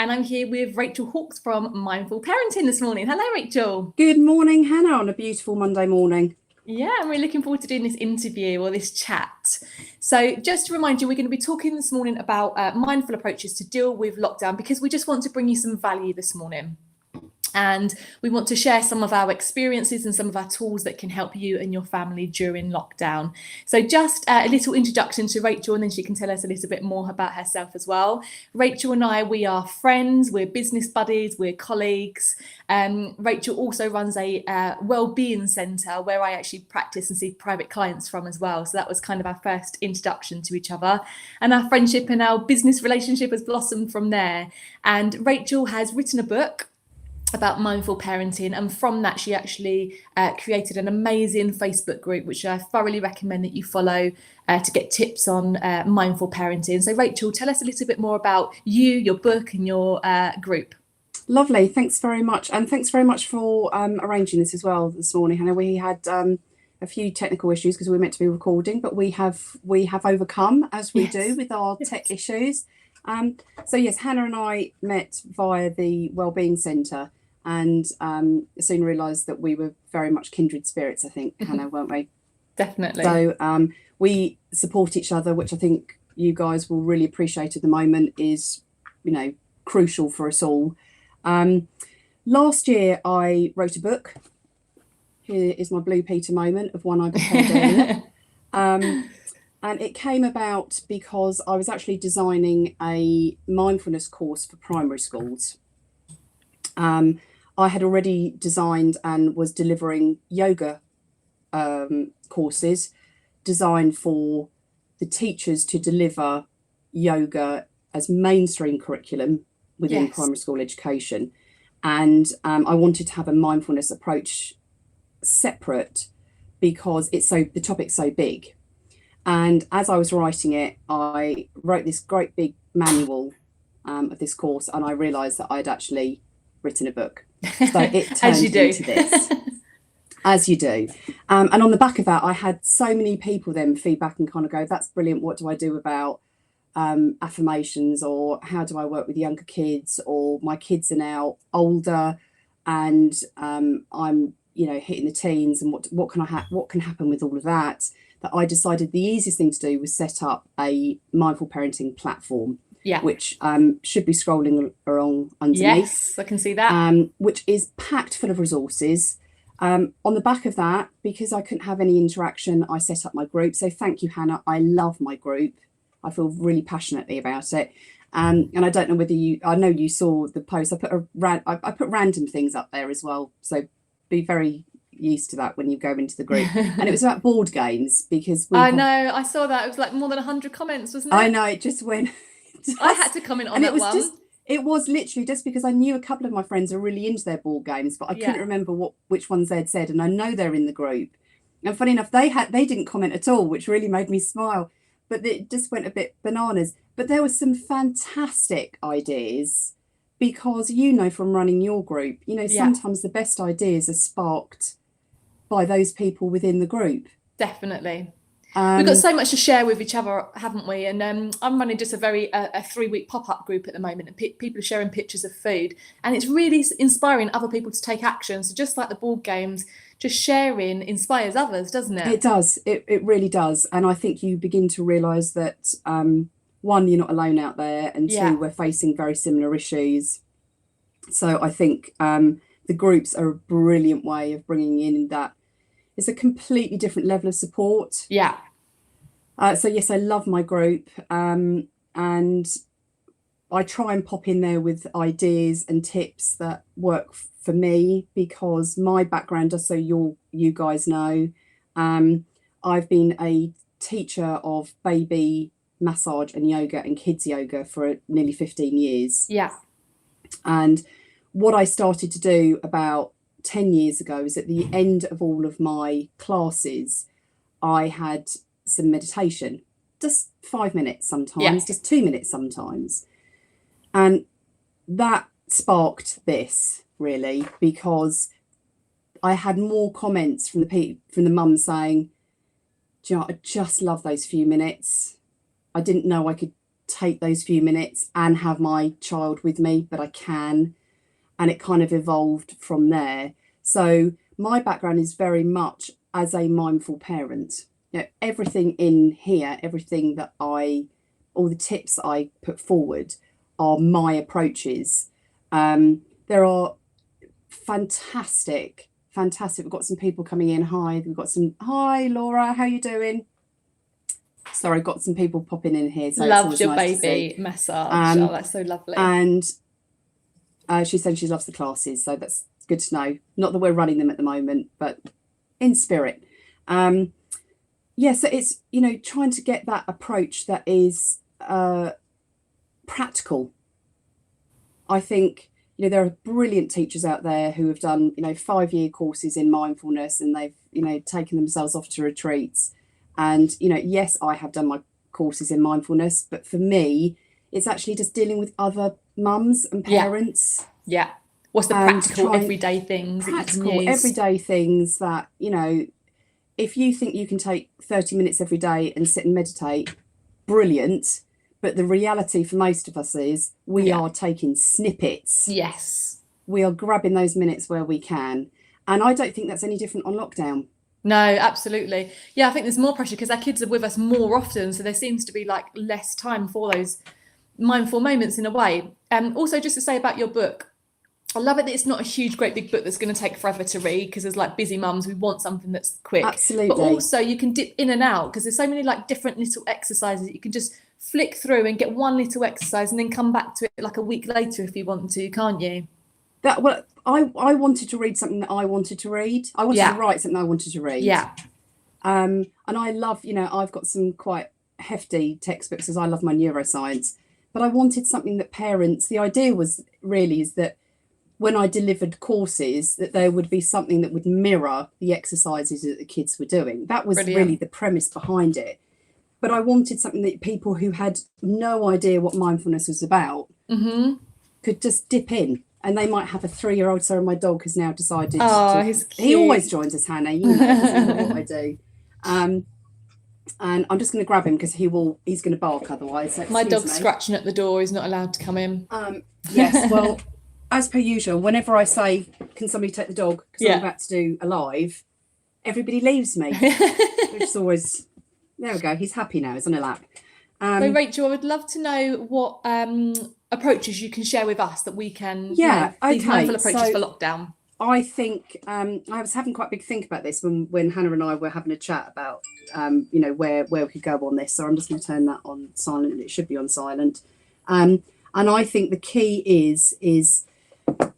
and I'm here with Rachel Hawkes from Mindful Parenting this morning. Hello, Rachel. Good morning, Hannah, on a beautiful Monday morning. Yeah, I'm really looking forward to doing this interview or this chat. So just to remind you, we're going to be talking this morning about mindful approaches to deal with lockdown, because we just want to bring you some value this morning. And we want to share some of our experiences and some of our tools that can help you and your family during lockdown. So just a little introduction to Rachel, and then she can tell us a little bit more about herself as well. Rachel and I, we are friends, we're business buddies, we're colleagues. Rachel also runs a well-being centre where I actually practice and see private clients from as well. So that was kind of our first introduction to each other. And our friendship and our business relationship has blossomed from there. And Rachel has written a book about mindful parenting, and from that she actually created an amazing Facebook group which I thoroughly recommend that you follow to get tips on mindful parenting. So Rachel, tell us a little bit more about you, your book and your group. Lovely, thanks very much, and thanks very much for arranging this as well this morning, Hannah. We had a few technical issues because we were meant to be recording, but we have overcome, as we do with our tech issues. So yes, Hannah and I met via the Wellbeing Centre, and soon realised that we were very much kindred spirits, I think, Hannah, weren't we? Definitely. So we support each other, which I think you guys will really appreciate at the moment is, crucial for us all. Last year I wrote a book. Here is my Blue Peter moment of one I became and it came about because I was actually designing a mindfulness course for primary schools. I had already designed and was delivering yoga courses designed for the teachers to deliver yoga as mainstream curriculum within primary school education. And I wanted to have a mindfulness approach separate because the topic's so big. And as I was writing it, I wrote this great big manual of this course, and I realised that I'd actually written a book. So it turned into this, as you do. And on the back of that, I had so many people then feedback and kind of go, that's brilliant. What do I do about affirmations, or how do I work with younger kids, or my kids are now older and I'm hitting the teens, and what can happen with all of that I decided the easiest thing to do was set up a mindful parenting platform, which should be scrolling along underneath. Yes, I can see that. Which is packed full of resources. On the back of that, because I couldn't have any interaction, I set up my group. So thank you, Hannah. I love my group. I feel really passionately about it. And I don't know whether I know you saw the post. I put random things up there as well. So be very used to that when you go into the group. And it was about board games, because I saw that. It was like more than 100 comments, wasn't it? I know, it just went. I had to comment on that one. It was literally just because I knew a couple of my friends are really into their board games, but I couldn't remember which ones they'd said, and I know they're in the group. And funny enough, they didn't comment at all, which really made me smile. But it just went a bit bananas. But there were some fantastic ideas, because from running your group, sometimes the best ideas are sparked by those people within the group. Definitely. We've got so much to share with each other, haven't we? And I'm running just a 3-week pop-up group at the moment, and people are sharing pictures of food, and it's really inspiring other people to take action. So just like the board games, just sharing inspires others, doesn't it? It does. It really does. And I think you begin to realise that one, you're not alone out there, and two, we're facing very similar issues. So I think the groups are a brilliant way of bringing in that. It's a completely different level of support. So yes, I love my group, and I try and pop in there with ideas and tips that work for me, because my background, just so you guys know, I've been a teacher of baby massage and yoga and kids yoga for nearly 15 years. And what I started to do about 10 years ago is, at the end of all of my classes, I had some meditation, just 5 minutes sometimes, just 2 minutes sometimes. And that sparked this, really, because I had more comments from the mums saying, "Do you know, I just love those few minutes. I didn't know I could take those few minutes and have my child with me, but I can. And it kind of evolved from there. So my background is very much as a mindful parent. Everything in here, everything that all the tips that I put forward are my approaches. There are fantastic. We've got some people coming in. Hi, Laura, how you doing? Sorry, got some people popping in here. So Loved your nice baby massage. Oh, that's so lovely. And she said she loves the classes, so that's good to know. Not that we're running them at the moment, but in spirit. So it's, trying to get that approach that is practical. I think, there are brilliant teachers out there who have done, 5-year courses in mindfulness, and they've, taken themselves off to retreats. And, yes, I have done my courses in mindfulness, but for me, it's actually just dealing with other mums and parents. Yeah. What's the practical everyday things? Practical everyday things that, if you think you can take 30 minutes every day and sit and meditate, brilliant. But the reality for most of us is we are taking snippets. Yes. We are grabbing those minutes where we can. And I don't think that's any different on lockdown. No, absolutely. Yeah, I think there's more pressure because our kids are with us more often. So there seems to be like less time for those mindful moments in a way. Also, just to say about your book, I love it that it's not a huge, great big book that's going to take forever to read, because as like busy mums, we want something that's quick. Absolutely. But also you can dip in and out, because there's so many like different little exercises that you can just flick through and get one little exercise and then come back to it like a week later if you want to, can't you? I wanted to read something that I wanted to read. I wanted to write something I wanted to read. Yeah. And I love, I've got some quite hefty textbooks as I love my neuroscience, but I wanted something that parents, the idea was really is that when I delivered courses, that there would be something that would mirror the exercises that the kids were doing. That was really the premise behind it. But I wanted something that people who had no idea what mindfulness was about could just dip in. And they might have a 3-year-old. So my dog has now decided he's cute. He always joins us, Hannah. He doesn't know what I do. And I'm just going to grab him because he's going to bark otherwise. So my dog's scratching at the door. He's not allowed to come in. Yes, well, as per usual, whenever I say, can somebody take the dog? Because I'm about to do a live, everybody leaves me. Which is always, there we go. He's happy now. He's on a lap. So Rachel, I would love to know what approaches you can share with us that we can, these mindful approaches for lockdown. I think I was having quite a big think about this when Hannah and I were having a chat about, where we could go on this. So I'm just going to turn that on silent. It should be on silent. And I think the key is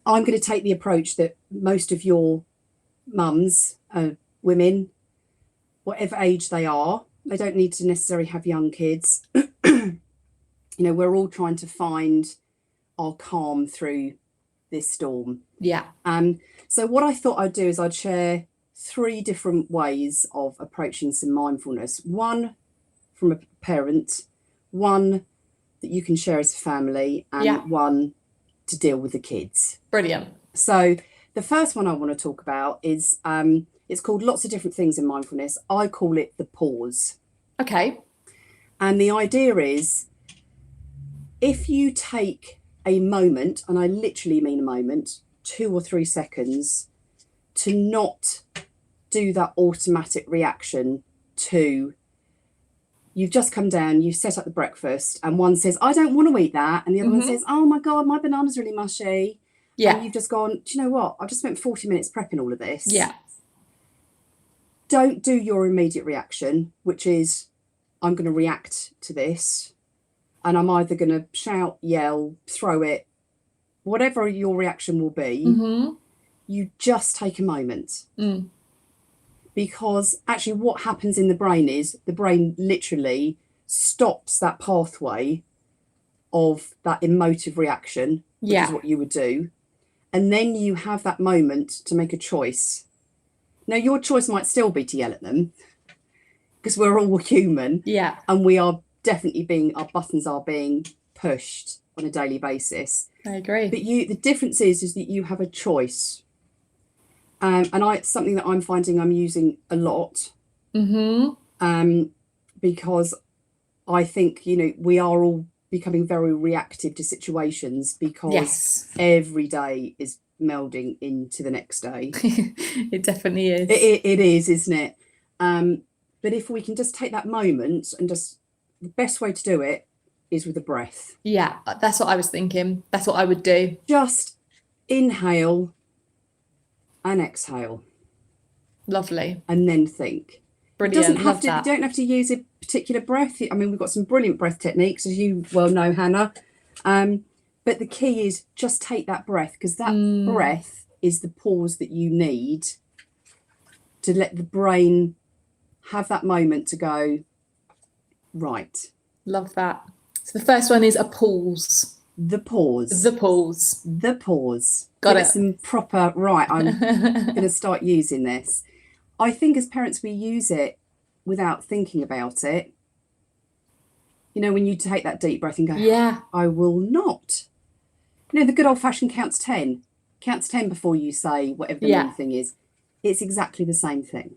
I'm going to take the approach that most of your mums, women, whatever age they are, they don't need to necessarily have young kids. We're all trying to find our calm through this storm. Yeah. So what I thought I'd do is I'd share 3 different ways of approaching some mindfulness. One from a parent, one that you can share as a family, and one to deal with the kids. Brilliant. So the first one I want to talk about is it's called lots of different things in mindfulness. I call it the pause. Okay. And the idea is, if you take a moment, and I literally mean a moment, 2 or 3 seconds, to not do that automatic reaction to, you've just come down, you've set up the breakfast, and one says, I don't want to eat that. And the other one says, oh my God, my banana's really mushy. Yeah. And you've just gone, do you know what? I've just spent 40 minutes prepping all of this. Yeah. Don't do your immediate reaction, which is, I'm going to react to this. And I'm either going to shout, yell, throw it, whatever your reaction will be, you just take a moment. Because actually what happens in the brain is the brain literally stops that pathway of that emotive reaction, which is what you would do. And then you have that moment to make a choice. Now, your choice might still be to yell at them, because we're all human. Yeah. And we are definitely our buttons are being pushed on a daily basis. I agree. But the difference is that you have a choice. And it's something that I'm finding I'm using a lot. Because I think, we are all becoming very reactive to situations because Yes. every day is melding into the next day. It definitely is. It is, isn't it? But if we can just take that moment and just, the best way to do it is with a breath. Yeah, that's what I was thinking. That's what I would do. Just inhale and exhale. Lovely. And then think. Brilliant. It doesn't have Love to, that. you don't have to use a particular breath. I mean, we've got some brilliant breath techniques, as you well know, Hannah. But the key is just take that breath, because that breath is the pause that you need to let the brain have that moment to go, right. Love that. So the first one is a pause. The pause. The pause. The pause. Got Give it. some proper, right, I'm going to start using this. I think as parents, we use it without thinking about it. You know, when you take that deep breath and go, Yeah, I will not. You know, the good old fashioned counts 10. Counts 10 before you say whatever the main thing is. It's exactly the same thing.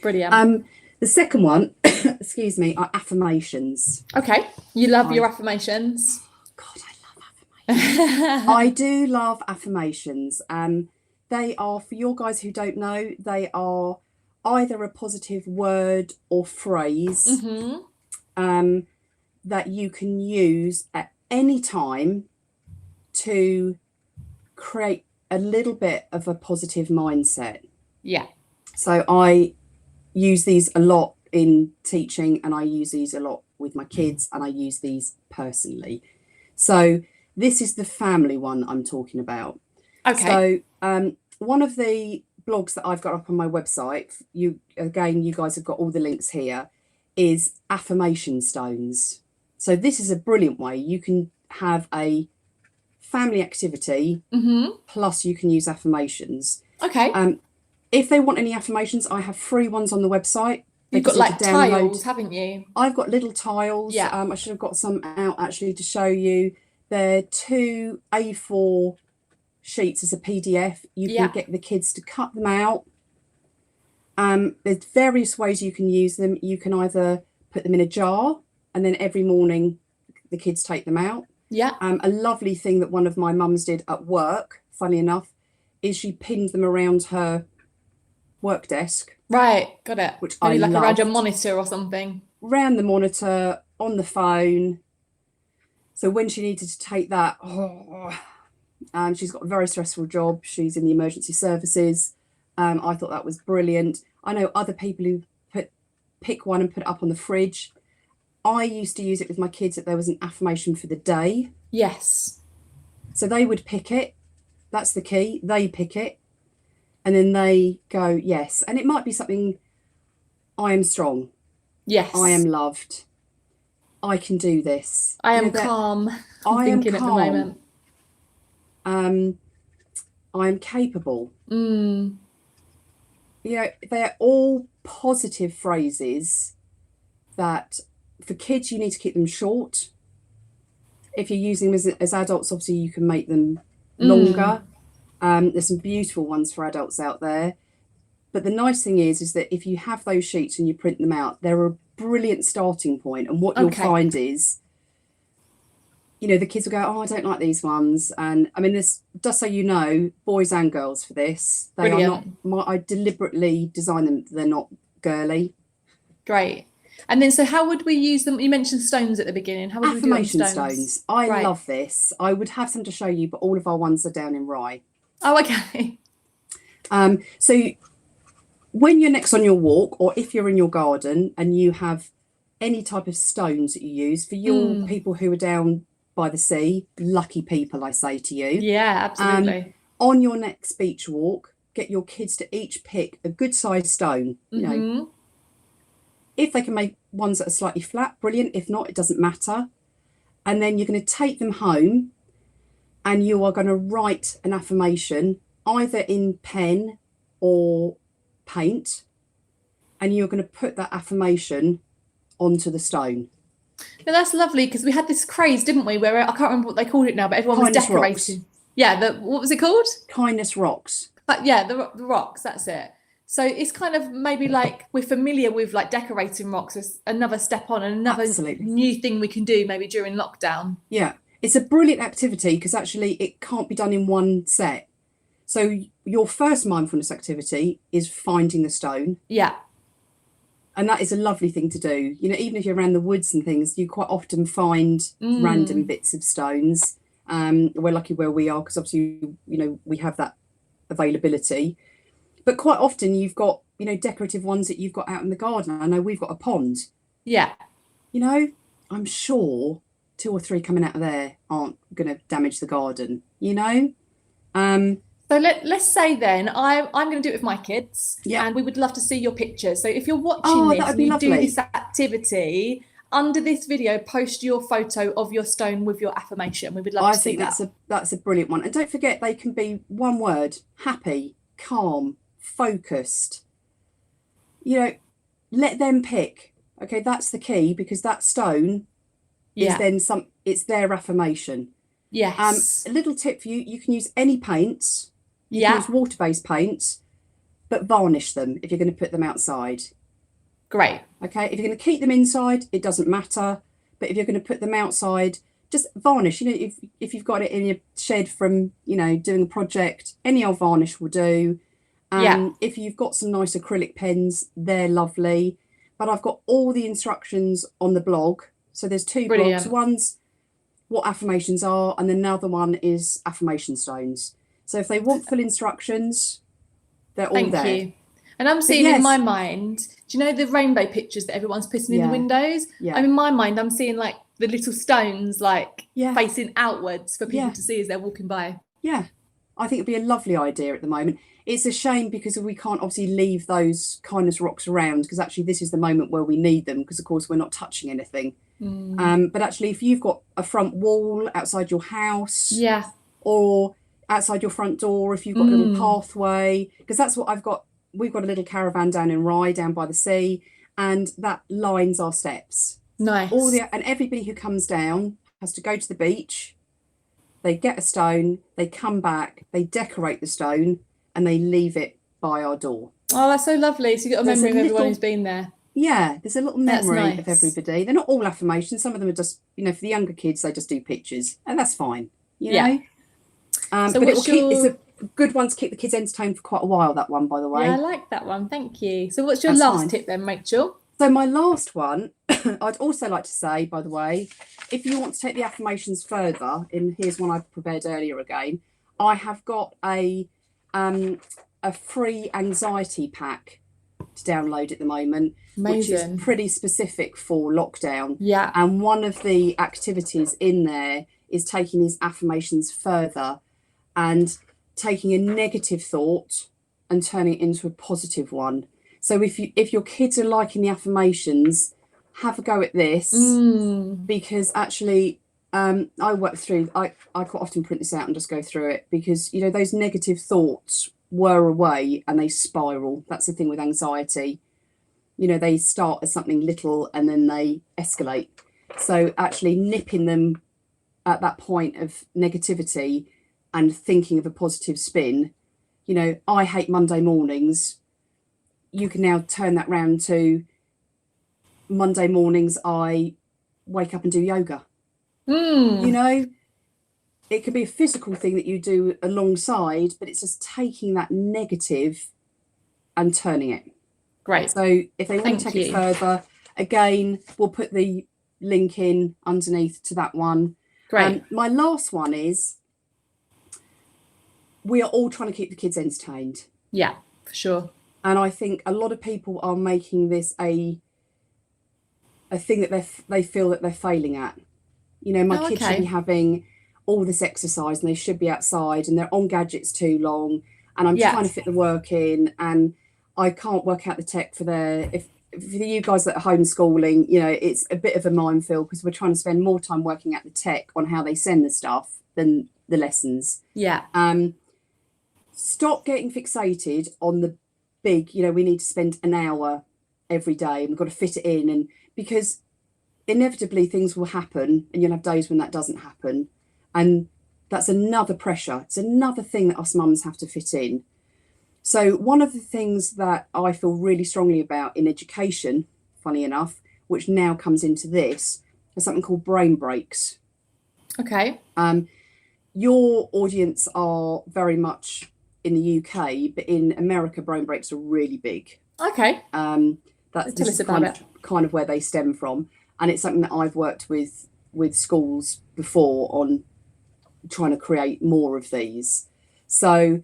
brilliant. The second one, excuse me, are affirmations. Okay, you love your affirmations. God, I love affirmations. I do love affirmations. They are, for your guys who don't know, they are either a positive word or phrase that you can use at any time to create a little bit of a positive mindset. Yeah. So I use these a lot in teaching, and I use these a lot with my kids, and I use these personally. So this is the family one I'm talking about. Okay. So one of the blogs that I've got up on my website, you guys have got all the links here, is affirmation stones. So this is a brilliant way. You can have a family activity, plus you can use affirmations. Okay. If they want any affirmations, I have free ones on the website. You've got like tiles, haven't you? I've got little tiles. Yeah. I should have got some out actually to show you. They're 2 A4 sheets as a PDF. You can get the kids to cut them out. There's various ways you can use them. You can either put them in a jar, and then every morning the kids take them out. Yeah. A lovely thing that one of my mums did at work, funny enough, is she pinned them around her work desk. Right, got it. Which maybe I like loved. around your monitor or something. Around the monitor, on the phone. So when she needed to take that, she's got a very stressful job. She's in the emergency services. I thought that was brilliant. I know other people who pick one and put it up on the fridge. I used to use it with my kids, that there was an affirmation for the day. Yes. So they would pick it. That's the key. They pick it. And then they go, yes. And it might be something, I am strong. Yes. I am loved. I can do this. I am calm. I am thinking calm. at the moment. I am capable. Mm. You know, they're all positive phrases that for kids, you need to keep them short. If you're using them as adults, obviously you can make them longer. There's some beautiful ones for adults out there. But the nice thing is that if you have those sheets and you print them out, they're a brilliant starting point. And what you'll find is, you know, the kids will go, oh, I don't like these ones. And I mean, this, just so you know, boys and girls for this, they are not, I deliberately design them, they're not girly. Great. And then, so how would we use them? You mentioned stones at the beginning. How would we do Affirmation stones? stones. I love this. I would have some to show you, but all of our ones are down in Rye. Oh, okay. So when you're next on your walk, or if you're in your garden and you have any type of stones that you use, for your people who are down by the sea, lucky people, I say to you. Yeah, absolutely. On your next beach walk, get your kids to each pick a good sized stone. You know, if they can make ones that are slightly flat, brilliant. If not, it doesn't matter. And then you're going to take them home and you are going to write an affirmation either in pen or paint, and you're going to put that affirmation onto the stone. No, that's lovely, because we had this craze, didn't we, where I can't remember what they called it now, but everyone Kindness was decorating. rocks. Yeah, what was it called? Kindness rocks. But yeah, the rocks, that's it. So it's kind of maybe like we're familiar with like decorating rocks as another step on and another Absolutely. new thing we can do maybe during lockdown. Yeah, it's a brilliant activity because actually it can't be done in one set. So your first mindfulness activity is finding the stone. Yeah. And that is a lovely thing to do. You know, even if you're around the woods and things, you quite often find random bits of stones. We're lucky where we are because obviously, you know, we have that availability. But quite often you've got, you know, decorative ones that you've got out in the garden. I know we've got a pond. Yeah. You know, I'm sure 2 or 3 coming out of there aren't going to damage the garden, you know? So let's say then I'm going to do it with my kids, Yeah. and we would love to see your pictures. So if you're watching Oh, this that would and be you do lovely. this activity, under this video, post your photo of your stone with your affirmation. We would love to see that. I think that's a brilliant one. And don't forget, they can be one word: happy, calm, focused. You know, let them pick. Okay, that's the key, because that stone is then it's their affirmation. Yes. A little tip for you: you can use any paints. You can use water-based paints, but varnish them if you're going to put them outside. Great. Okay, if you're going to keep them inside, it doesn't matter. But if you're going to put them outside, just varnish. You know, if you've got it in your shed from, you know, doing a project, any old varnish will do. If you've got some nice acrylic pens, they're lovely. But I've got all the instructions on the blog. So there's 2 blogs. One's what affirmations are, and then another one is affirmation stones. So if they want full instructions, they're all there. Thank you. And I'm seeing in my mind, do you know the rainbow pictures that everyone's putting in the windows? Yeah. I mean, in my mind, I'm seeing like the little stones like Yeah. facing outwards for people to see as they're walking by. Yeah, I think it'd be a lovely idea at the moment. It's a shame because we can't obviously leave those kindness rocks around, because actually this is the moment where we need them, because of course we're not touching anything. But actually, if you've got a front wall outside your house, or outside your front door, if you've got a little pathway, because that's what I've got. We've got a little caravan down in Rye, down by the sea, and that lines our steps. Nice. And everybody who comes down has to go to the beach. They get a stone, they come back, they decorate the stone, and they leave it by our door. Oh, that's so lovely. So you've got a memory of everyone who's been there. Yeah, there's a little memory of everybody. They're not all affirmations. Some of them are just, you know, for the younger kids, they just do pictures, and that's fine, you know. So but it's a good one to keep the kids entertained for quite a while, that one, by the way. Yeah, I like that one. Thank you. So what's your last tip then, Rachel? So my last one, I'd also like to say, by the way, if you want to take the affirmations further, and here's one I prepared earlier again, I have got a free anxiety pack to download at the moment. Amazing. Which is pretty specific for lockdown. Yeah. And one of the activities in there is taking these affirmations further and taking a negative thought and turning it into a positive one. So if your kids are liking the affirmations, have a go at this, because actually I work through, I quite often print this out and just go through it, because, you know, those negative thoughts wear away and they spiral. That's the thing with anxiety. You know, they start as something little and then they escalate. So actually nipping them at that point of negativity and thinking of a positive spin, you know, I hate Monday mornings. You can now turn that round to Monday mornings I wake up and do yoga. You know, it could be a physical thing that you do alongside, but it's just taking that negative and turning it. Great. So if they want to take it further, again, we'll put the link in underneath to that one. Great. My last one is, we are all trying to keep the kids entertained. Yeah, for sure. And I think a lot of people are making this a thing that they feel that they're failing at. You know, my kids should be having all this exercise and they should be outside, and they're on gadgets too long, and I'm trying to fit the work in, and I can't work out the tech for for you guys that are homeschooling, you know, it's a bit of a minefield, because we're trying to spend more time working out the tech on how they send the stuff than the lessons. Yeah. Stop getting fixated on the big, you know, we need to spend an hour every day and we've got to fit it in, and because inevitably things will happen and you'll have days when that doesn't happen, and that's another pressure. It's another thing that us mums have to fit in. So one of the things that I feel really strongly about in education, funny enough, which now comes into this, is something called brain breaks. Okay. Your audience are very much in the UK, but in America, brain breaks are really big. Okay. This is kind of where they stem from, and it's something that I've worked with schools before on trying to create more of these. So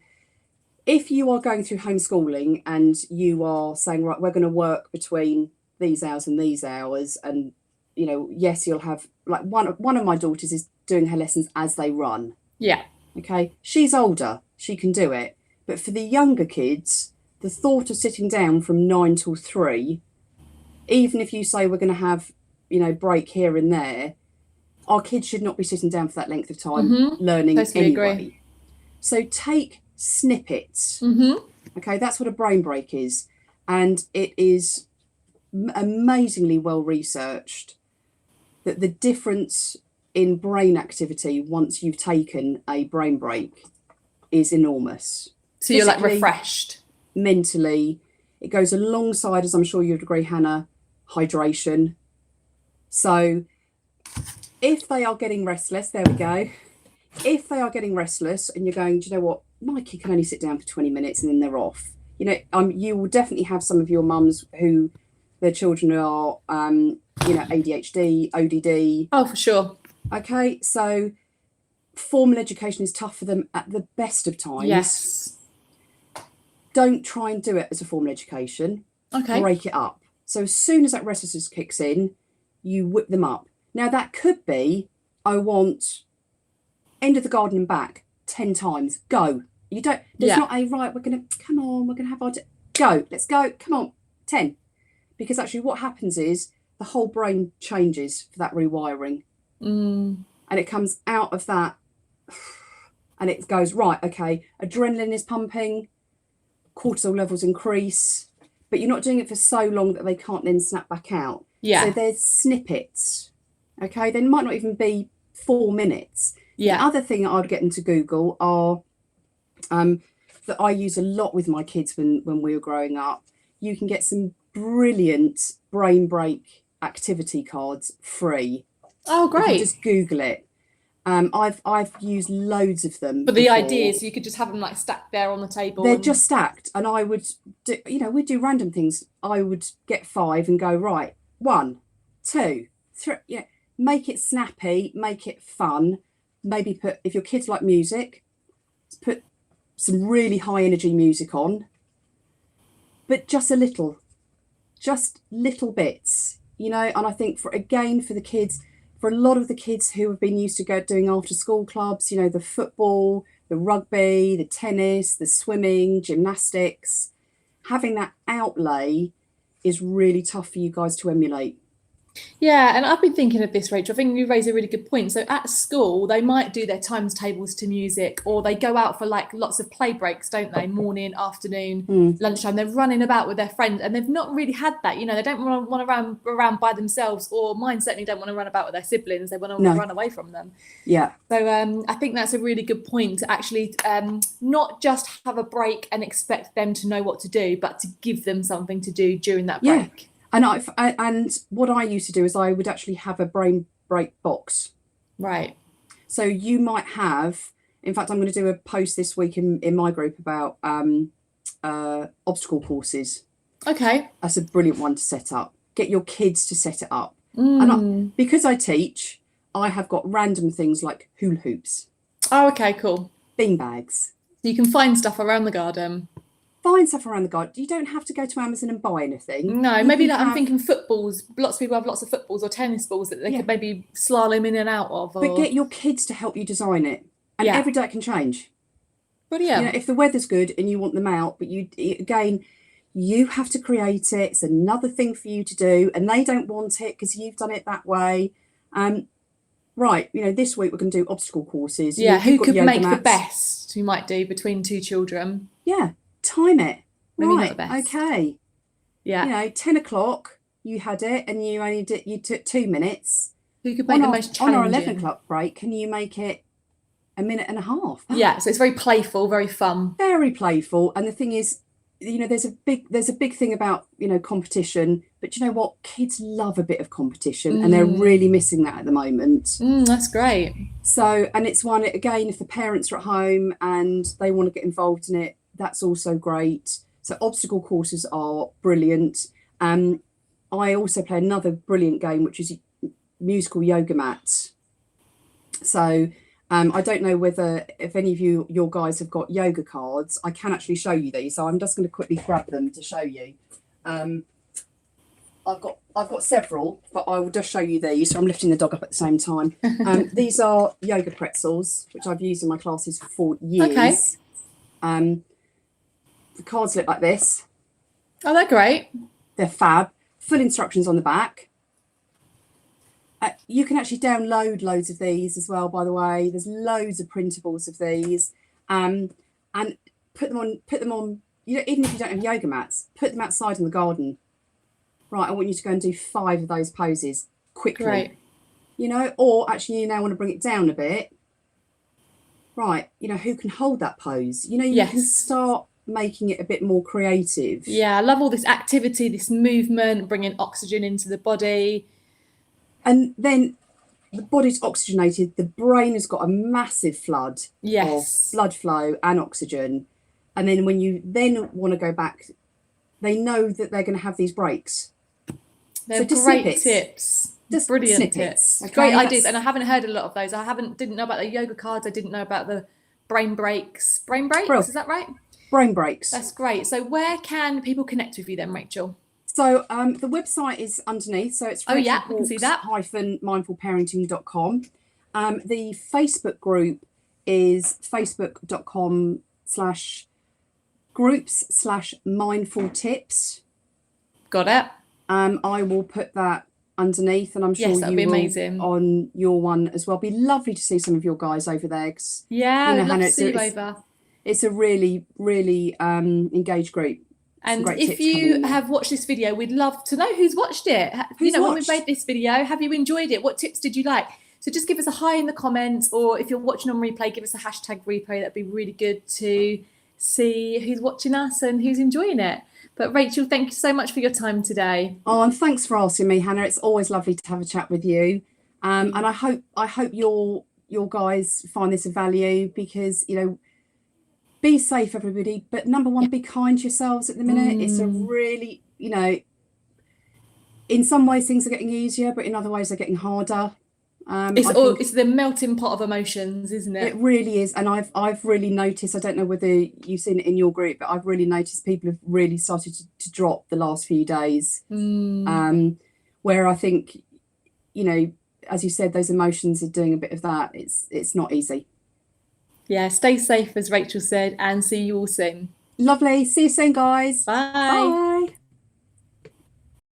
if you are going through homeschooling and you are saying, right, we're going to work between these hours and these hours, and yes, you'll have, like, one of my daughters is doing her lessons as they run. Yeah. Okay, she's older, she can do it, but for the younger kids, the thought of sitting down from 9 till 3, even if you say we're going to have break here and there, our kids should not be sitting down for that length of time learning totally anyway. Agree. So take snippets. Okay, that's what a brain break is, and it is amazingly well researched that the difference in brain activity once you've taken a brain break is enormous. So you're like refreshed mentally. It goes alongside, as I'm sure you'd agree, Hannah, hydration. So if they are getting restless, there we go. If they are getting restless and you're going, do you know what, my kid can only sit down for 20 minutes and then they're off. You will definitely have some of your mums who their children are, ADHD, ODD. Oh, for sure. Okay, so formal education is tough for them at the best of times. Yes. Don't try and do it as a formal education. Okay. Break it up. So as soon as that restlessness kicks in, you whip them up. Now that could be, I want end of the garden and back 10 times. Go. You don't. There's not a right. We're gonna have our go. Let's go. Come on, 10. Because actually, what happens is the whole brain changes for that rewiring. And it comes out of that and it goes, right, okay, adrenaline is pumping, cortisol levels increase, but you're not doing it for so long that they can't then snap back out. So there's snippets. Okay, they might not even be 4 minutes. The other thing I'd get them to Google are that I use a lot with my kids when we were growing up. You can get some brilliant brain break activity cards free. Oh, great. You can just Google it. I've used loads of them. But the idea is you could just have them like stacked there on the table. They're just stacked, and I would do, we'd do random things. I would get 5 and go, right, 1, 2, 3. Make it snappy, make it fun. Maybe put, if your kids like music, put some really high energy music on, but just little bits, and I think for the kids, for a lot of the kids who have been used to doing after school clubs, the football, the rugby, the tennis, the swimming, gymnastics, having that outlay is really tough for you guys to emulate. Yeah, and I've been thinking of this, Rachel. I think you raise a really good point. So at school, they might do their times tables to music, or they go out for like lots of play breaks, don't they? Morning, afternoon, lunchtime. They're running about with their friends, and they've not really had that. They don't want to run around by themselves, or mine certainly don't want to run about with their siblings. They want to run away from them. Yeah. So I think that's a really good point to actually not just have a break and expect them to know what to do, but to give them something to do during that break. Yeah. And what I used to do is I would actually have a brain break box. Right. So you might have, in fact, I'm going to do a post this week in my group about obstacle courses. Okay. That's a brilliant one to set up. Get your kids to set it up. And because I teach, I have got random things like hula hoops. Oh, okay, cool. Bean bags. So you can find stuff around the garden. Find stuff around the garden. You don't have to go to Amazon and buy anything. No, maybe I'm thinking footballs. Lots of people have lots of footballs or tennis balls that they could maybe slalom in and out of. But get your kids to help you design it. And every day it can change. Brilliant. If the weather's good and you want them out, but you have to create it. It's another thing for you to do, and they don't want it because you've done it that way. Right, this week we're going to do obstacle courses. Yeah, who could make the best? You might do between 2 children. Yeah. Time it. Maybe right, not the best. Okay. Yeah. 10 o'clock you had it and you took 2 minutes. Who could make the most challenging? On our 11 o'clock break, can you make it a minute and a half. Yeah, so it's very playful, very fun. Very playful. And the thing is, you know, there's a big thing about, you know, competition, but you know what? Kids love a bit of competition and they're really missing that at the moment. That's great. So, and it's one, again, if the parents are at home and they want to get involved in it, that's also great. So obstacle courses are brilliant. I also play another brilliant game, which is musical yoga mat. So I don't know whether if any of your guys have got yoga cards. I can actually show you these. So I'm just going to quickly grab them to show you. I've got several, but I will just show you these. So I'm lifting the dog up at the same time. These are yoga pretzels, which I've used in my classes for years. Okay. The cards look like this. Oh, they're great. They're fab. Full instructions on the back. You can actually download loads of these as well, by the way. There's loads of printables of these. And put them on, you know, even if you don't have yoga mats, put them outside in the garden. Right, I want you to go and do 5 of those poses quickly. Great. You know, or actually you now want to bring it down a bit. Right, you know, who can hold that pose? You know, you can start making it a bit more creative. Yeah, I love all this activity, this movement, bringing oxygen into the body. And then the body's oxygenated, the brain has got a massive flood of blood flow and oxygen. And then when you then want to go back, they know that they're going to have these breaks. They're great tips. Just Brilliant snippets. tips. Great ideas. And I haven't heard a lot of those. Didn't know about the yoga cards. I didn't know about the brain breaks. Brain breaks, is that right? Brain breaks. That's great. So where can people connect with you then, Rachel? So the website is underneath. So it's I can see that. -mindfulparenting.com. The Facebook group is facebook.com/groups/mindful tips. Got it. I will put that underneath, and I'm sure that'd be amazing on your one as well. Be lovely to see some of your guys over there. Yeah, you know, I'd love to see you over. It's a really, really engaged group. And if you have watched this video, we'd love to know who's watched it. When we made this video, have you enjoyed it? What tips did you like? So just give us a hi in the comments, or if you're watching on replay, give us a #replay. That'd be really good to see who's watching us and who's enjoying it. But Rachel, thank you so much for your time today. Oh, and thanks for asking me, Hannah. It's always lovely to have a chat with you. And I hope your guys find this of value, because, you know, be safe, everybody. But number one, be kind to yourselves at the minute. It's a really, you know, in some ways things are getting easier, but in other ways they're getting harder. It's the melting pot of emotions, isn't it? It really is. And I've really noticed, I don't know whether you've seen it in your group, but I've really noticed people have really started to drop the last few days. Where I think, you know, as you said, those emotions are doing a bit of that. It's not easy. Yeah, stay safe, as Rachel said, and see you all soon. Lovely. See you soon, guys. Bye. Bye.